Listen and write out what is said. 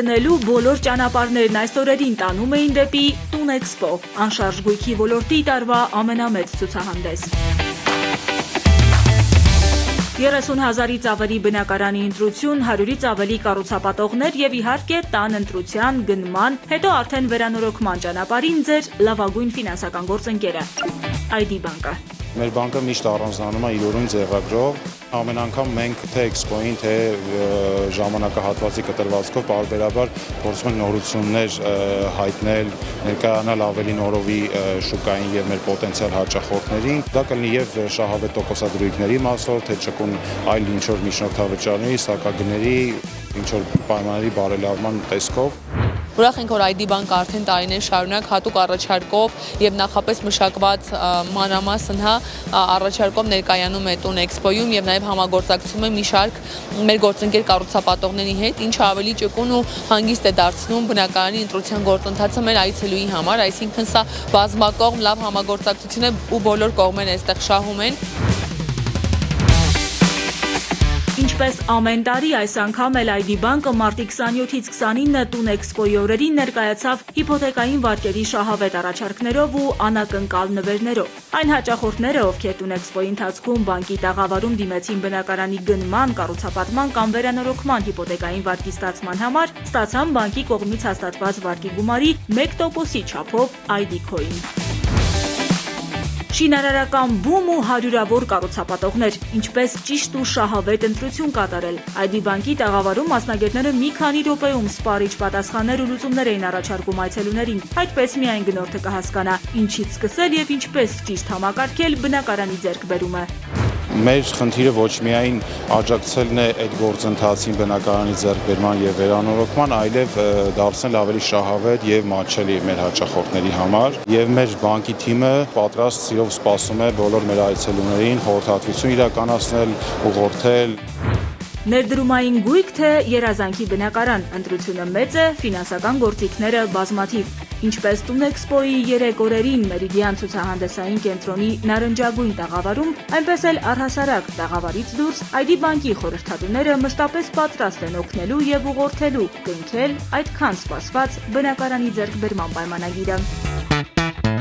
գնելու բոլոր ճանապարհներն այս օրերին տանում էին դեպի Տունէքսպո, անշարժ գույքի ոլորտի տարվա ամենամեծ ցուցահանդես։ 30,000-ից ավելի բնակարանի ընտրություն, 100-ից ավելի կառուցապատողներ եւ իհարկե տան ընտրության, գնման, հետո արդեն վերանորոգման ճանապարհին ձեր լավագույն ֆինանսական գործընկերը՝ ID բանկը։ Մեր բանկը միշտ առանձնանում է իր ուրույն ձեռագրով։ Ամեն անգամ մենք թե էքսպոյին, թե ժամանակահատվածի կտրվածքով պարբերաբար փորձում ենք նորություններ հայտնել, ներկայանալ ավելի նորովի շուկային եւ մեր պոտենցիալ հաճախորդներին։ Դա կլինի եւ շահավետ տոկոսադրույքների մասով, թե ճկուն այլ ինչ-որ միջնորդավճարների, սակագների, ինչ-որ պայմանների բարելավման տեսքով։ Ուրախ ենք, որ ID բանկը արդեն տարիներ շարունակ հատուկ առաջարկով եւ նախապես մշակված մանրամասն առաջարկով ներկայանում է Տունէքսպոյում եւ նաեւ համագործակցում է մի շարք մեր գործընկեր կառուցապատողների հետ, ինչը ավելի ճկուն ու հանգիստ է դարձնում բնակարանի ընտրության գործընթացը մեր այցելուի համար, այսինքն սա բազմակողմ լավ համագործակցություն է ու բոլոր կողմերն այստեղ շահում են։ Ինչպես ամեն տարի, այս անգամ էլ ID բանկը մարտի 27-ից 29 Տունէքսպոյի օրերին ներկայացավ հիփոթեկային վարկերի շահավետ առաջարկներով ու անակնկալ նվերներով։ Այն հաճախորդները, ովքեր Տունէքսպոյի ընթացքում բանկի տաղավարում դիմեցին բնակարանի գնման, կառուցապատման կամ վերանորոգման հիփոթեկային վարկի ստացման համար, ստացան բանկի կողմից հաստատված վարկի գումարի 1%-ի չափով ID Coin։ Շինարարական բում ու հարյուրավոր կառուցապատողներ, ինչպես ճիշտ ու շահավետ ընտրություն կատարել։ ID բանկի տաղավարում մասնագետները մի քանի րոպեում սպառիչ պատասխաններ ու լուծումներ էին առաջարկում այցելուներին։ Այդպես միայն գնորդը կհասկանա ինչից սկսել եւ ինչպես ճիշտ համակարգել բնակարանի ձեռքբերումը։ Մեր խնդիրը ոչ միայն աջակցելն է այդ գործընթացին բնակարանի ձեռքբերման եւ վերանորոգման, այլև դարձնել ավելի շահավետ եւ մատչելի մեր հաճախորդների համար։ Եվ մեր բանկի թիմը պատրաստ սիրով սպասում է բոլոր մեր այցելուներին խորհրդատվություն իրականացնել, ուղղորդել։ Ներդրումային գույք թե երազանքի բնակարան, ընտրությունը մեծ է, ֆինանսական գործիքները բազմաթիվ։ Ինչպես Տունէքսպոյի 3 օրերին Մերիդիան ցուցահանդեսային կենտրոնի նարնջագույն տաղավարում, այնպես էլ առհասարակ տաղավարից դուրս ID բանկի խորհրդատուները մշտապես պատրաստ են օգնելու եւ ուղղորդելու կնքել այդքան սպասված բնակարանի ձեռքբերման պայմանագիրը։